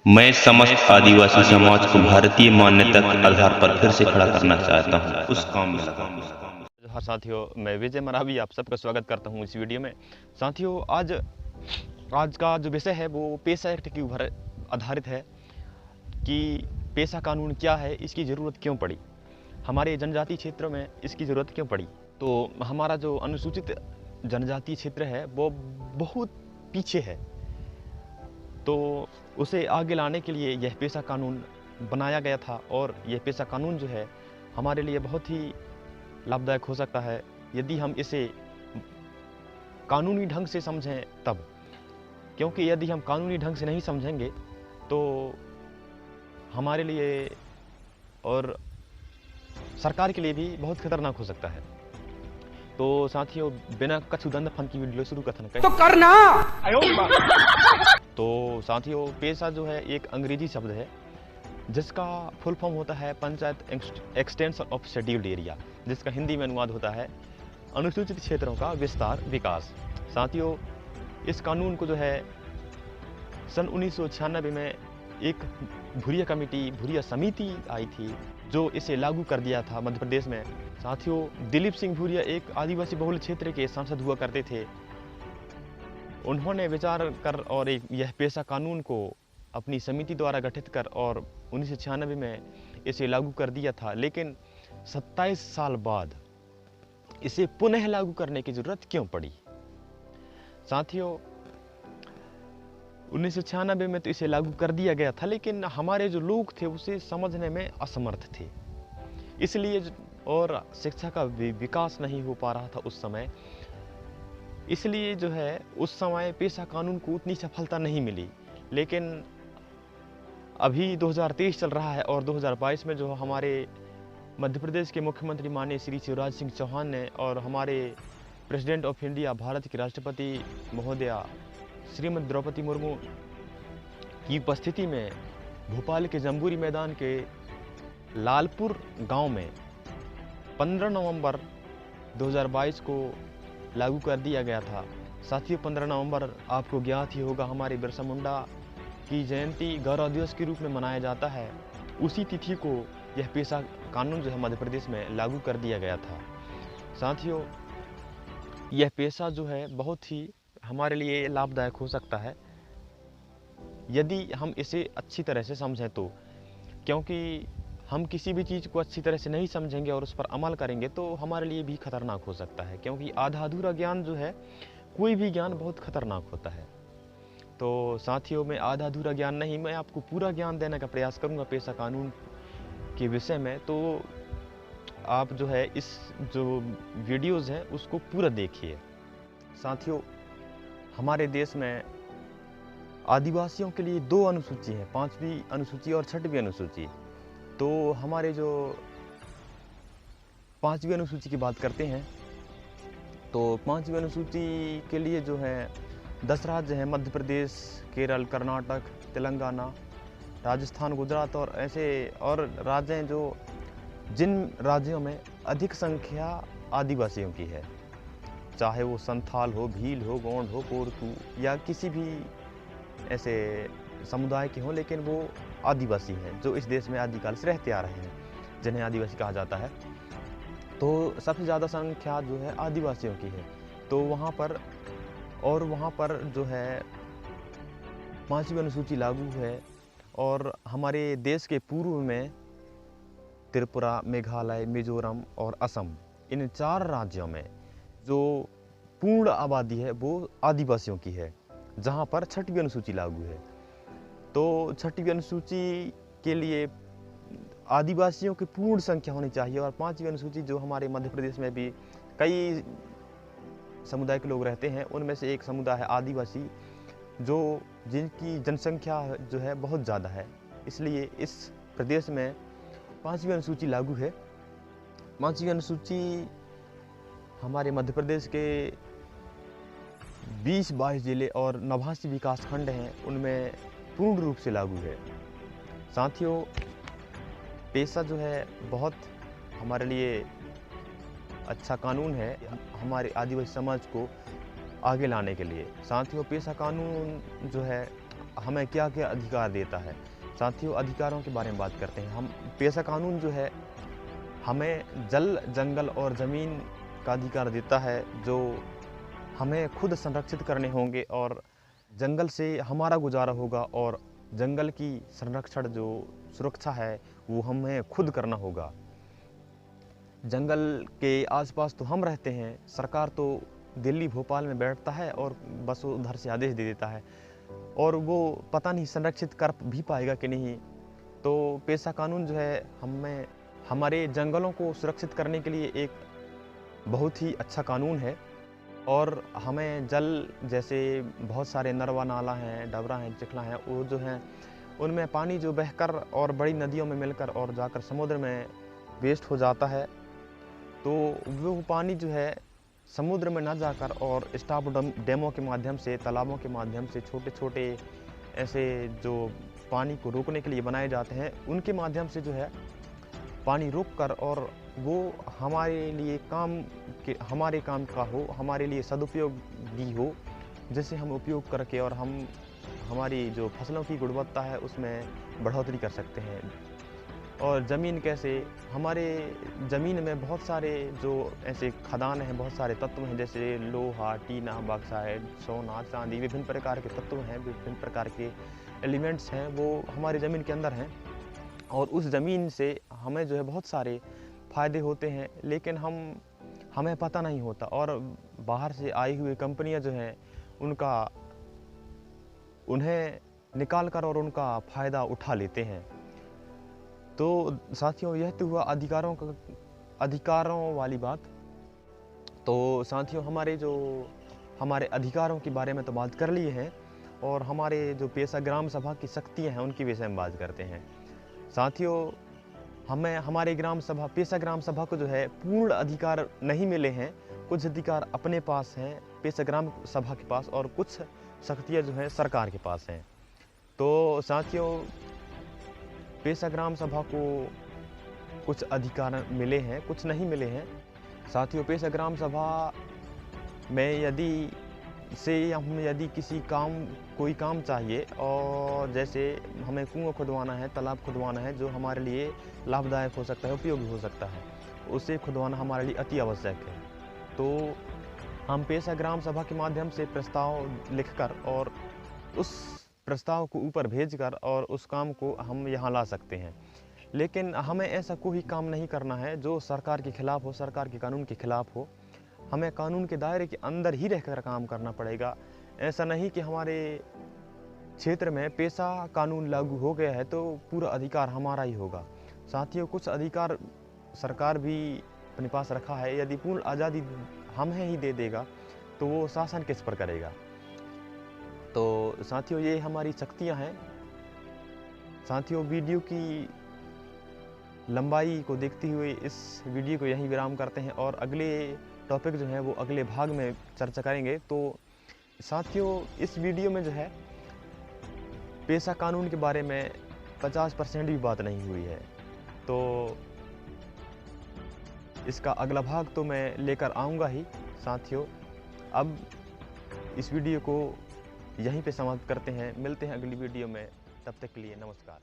मैं समस्त आदिवासी समाज को भारतीय मान्यता के आधार पर फिर से खड़ा करना चाहता हूँ। उस काम में लगा हूँ। हाँ साथियों, मैं विजय मरावी आप सबका स्वागत करता हूँ इस वीडियो में। साथियों, आज का जो विषय है वो पेशा एक्ट के ऊपर आधारित है कि पेशा कानून क्या है, इसकी ज़रूरत क्यों पड़ी, हमारे जनजातीय क्षेत्रों में इसकी ज़रूरत क्यों पड़ी। तो हमारा जो अनुसूचित जनजातीय क्षेत्र है वो बहुत पीछे है, तो उसे आगे लाने के लिए यह पेशा कानून बनाया गया था। और यह पेशा कानून जो है हमारे लिए बहुत ही लाभदायक हो सकता है यदि हम इसे कानूनी ढंग से समझें तब, क्योंकि यदि हम कानूनी ढंग से नहीं समझेंगे तो हमारे लिए और सरकार के लिए भी बहुत खतरनाक हो सकता है। तो साथियों, बिना कछु दंड फन की वीडियो शुरू करना तो साथियों, पेशा जो है एक अंग्रेजी शब्द है जिसका फुल फॉर्म होता है panchayat extension of scheduled area, जिसका हिंदी में अनुवाद होता है अनुसूचित क्षेत्रों का विस्तार विकास। साथियों, इस कानून को जो है सन 1996 में एक भूरिया समिति आई थी जो इसे लागू कर दिया था मध्य प्रदेश में। साथियों, दिलीप सिंह भूरिया एक आदिवासी बहुल क्षेत्र के सांसद हुआ करते थे। उन्होंने विचार कर और यह पेशा कानून को अपनी समिति द्वारा गठित कर और 1996 में इसे लागू कर दिया था। लेकिन 27 साल बाद इसे पुनः लागू करने की जरूरत क्यों पड़ी? साथियों, 1996 में तो इसे लागू कर दिया गया था, लेकिन हमारे जो लोग थे उसे समझने में असमर्थ थे, इसलिए और शिक्षा का विकास नहीं हो पा रहा था उस समय, इसलिए जो है उस समय पेशा कानून को उतनी सफलता नहीं मिली। लेकिन अभी 2023 चल रहा है और 2022 में जो हमारे मध्य प्रदेश के मुख्यमंत्री माननीय श्री शिवराज सिंह चौहान ने और हमारे प्रेसिडेंट ऑफ इंडिया भारत की राष्ट्रपति महोदया श्रीमती द्रौपदी मुर्मू की उपस्थिति में भोपाल के जम्बूरी मैदान के लालपुर गांव में 15 नवंबर 2022 को लागू कर दिया गया था। साथियों, 15 नवंबर आपको ज्ञात ही होगा हमारे बिरसा मुंडा की जयंती गौरव दिवस के रूप में मनाया जाता है। उसी तिथि को यह पेशा कानून जो है मध्य प्रदेश में लागू कर दिया गया था। साथियों, यह पेशा जो है बहुत ही हमारे लिए लाभदायक हो सकता है यदि हम इसे अच्छी तरह से समझें तो, क्योंकि हम किसी भी चीज़ को अच्छी तरह से नहीं समझेंगे और उस पर अमल करेंगे तो हमारे लिए भी खतरनाक हो सकता है, क्योंकि आधा अधूरा ज्ञान जो है, कोई भी ज्ञान बहुत खतरनाक होता है। तो साथियों, मैं आधा अधूरा ज्ञान नहीं, मैं आपको पूरा ज्ञान देने का प्रयास करूंगा पेशा कानून के विषय में। तो आप जो है इस जो वीडियोज़ हैं उसको पूरा देखिए। साथियों, हमारे देश में आदिवासियों के लिए 2 अनुसूची हैं, 5वीं अनुसूची और 6वीं अनुसूची। तो हमारे जो 5वीं अनुसूची की बात करते हैं तो 5वीं अनुसूची के लिए जो है 10 राज्य हैं, मध्य प्रदेश, केरल, कर्नाटक, तेलंगाना, राजस्थान, गुजरात और ऐसे और राज्य हैं जो जिन राज्यों में अधिक संख्या आदिवासियों की है, चाहे वो संथाल हो, भील हो, गोंड हो, कोरकू या किसी भी ऐसे समुदाय के हों, लेकिन वो आदिवासी हैं जो इस देश में आदिकाल से रहते आ रहे हैं, जिन्हें आदिवासी कहा जाता है। तो सबसे ज़्यादा संख्या जो है आदिवासियों की है। तो वहाँ पर जो है 5वीं अनुसूची लागू है। और हमारे देश के पूर्व में त्रिपुरा, मेघालय, मिजोरम और असम, इन 4 राज्यों में जो पूर्ण आबादी है वो आदिवासियों की है, जहाँ पर 6वीं अनुसूची लागू है। तो 6वीं अनुसूची के लिए आदिवासियों की पूर्ण संख्या होनी चाहिए। और 5वीं अनुसूची जो हमारे मध्य प्रदेश में भी कई समुदाय के लोग रहते हैं, उनमें से एक समुदाय है आदिवासी, जो जिनकी जनसंख्या जो है बहुत ज़्यादा है, इसलिए इस प्रदेश में 5वीं अनुसूची लागू है। 5वीं अनुसूची हमारे मध्य प्रदेश के 20-22 जिले और 89 विकास खंड हैं, उनमें पूर्ण रूप से लागू है। साथियों, पेशा जो है बहुत हमारे लिए अच्छा कानून है हमारे आदिवासी समाज को आगे लाने के लिए। साथियों, पेशा कानून जो है हमें क्या क्या अधिकार देता है। साथियों, अधिकारों के बारे में बात करते हैं हम। पेशा कानून जो है हमें जल, जंगल और ज़मीन का अधिकार देता है, जो हमें खुद संरक्षित करने होंगे और जंगल से हमारा गुजारा होगा और जंगल की संरक्षण जो सुरक्षा है वो हमें खुद करना होगा। जंगल के आसपास तो हम रहते हैं, सरकार तो दिल्ली भोपाल में बैठता है और बस वो उधर से आदेश दे देता है और वो पता नहीं संरक्षित कर भी पाएगा कि नहीं। तो पेशा कानून जो है हमें हमारे जंगलों को सुरक्षित करने के लिए एक बहुत ही अच्छा कानून है और हमें जल, जैसे बहुत सारे नरवा नाला हैं, डबरा हैं, चिखला हैं, वो जो हैं उनमें पानी जो बहकर और बड़ी नदियों में मिलकर और जाकर समुद्र में वेस्ट हो जाता है, तो वो पानी जो है समुद्र में ना जाकर और स्टॉप डैमों के माध्यम से, तालाबों के माध्यम से, छोटे छोटे ऐसे जो पानी को रोकने के लिए बनाए जाते हैं, उनके माध्यम से जो है पानी रोक कर और वो हमारे लिए हमारे काम का हो, हमारे लिए सदुपयोगी हो, जिसे हम उपयोग करके और हम हमारी जो फसलों की गुणवत्ता है उसमें बढ़ोतरी कर सकते हैं। और ज़मीन कैसे, हमारे ज़मीन में बहुत सारे जो ऐसे खदान हैं, बहुत सारे तत्व हैं, जैसे लोहा, टीना, बॉक्साइट, सोना, चांदी, विभिन्न प्रकार के तत्व हैं, विभिन्न प्रकार के एलिमेंट्स हैं, वो हमारी ज़मीन के अंदर हैं और उस ज़मीन से हमें जो है बहुत सारे फ़ायदे होते हैं, लेकिन हमें पता नहीं होता और बाहर से आई हुई कंपनियां जो हैं उन्हें निकाल कर और उनका फ़ायदा उठा लेते हैं। तो साथियों, यह तो हुआ अधिकारों वाली बात। तो साथियों, हमारे अधिकारों के बारे में तो बात कर लिए हैं और हमारे जो पेशा ग्राम सभा की शक्तियाँ हैं उनके विषय में बात करते हैं। साथियों, हमारे पेशा ग्राम सभा को जो है पूर्ण अधिकार नहीं मिले हैं, कुछ अधिकार अपने पास हैं पेशा ग्राम सभा के पास और कुछ शक्तियाँ जो हैं सरकार के पास हैं। तो साथियों, पेशा ग्राम सभा को कुछ अधिकार मिले हैं, कुछ नहीं मिले हैं। साथियों, पेशा ग्राम सभा में यदि कोई काम चाहिए और जैसे हमें कुआं खुदवाना है, तालाब खुदवाना है, जो हमारे लिए लाभदायक हो सकता है, उपयोगी हो सकता है, उसे खुदवाना हमारे लिए अति आवश्यक है। तो हम पेशा ग्राम सभा के माध्यम से प्रस्ताव लिखकर और उस प्रस्ताव को ऊपर भेजकर और उस काम को हम यहाँ ला सकते हैं। लेकिन हमें ऐसा कोई काम नहीं करना है जो सरकार के खिलाफ हो, सरकार के कानून के खिलाफ हो। हमें कानून के दायरे के अंदर ही रहकर काम करना पड़ेगा। ऐसा नहीं कि हमारे क्षेत्र में पेशा कानून लागू हो गया है तो पूरा अधिकार हमारा ही होगा। साथियों, कुछ अधिकार सरकार भी अपने पास रखा है, यदि पूर्ण आज़ादी हमें ही दे देगा तो वो शासन किस पर करेगा। तो साथियों, ये हमारी शक्तियाँ हैं। साथियों, वीडियो की लंबाई को देखते हुए इस वीडियो को यहीं विराम करते हैं और अगले टॉपिक जो है वो अगले भाग में चर्चा करेंगे। तो साथियों, इस वीडियो में जो है पेशा कानून के बारे में 50% भी बात नहीं हुई है, तो इसका अगला भाग तो मैं लेकर आऊँगा ही। साथियों, अब इस वीडियो को यहीं पे समाप्त करते हैं, मिलते हैं अगली वीडियो में, तब तक के लिए नमस्कार।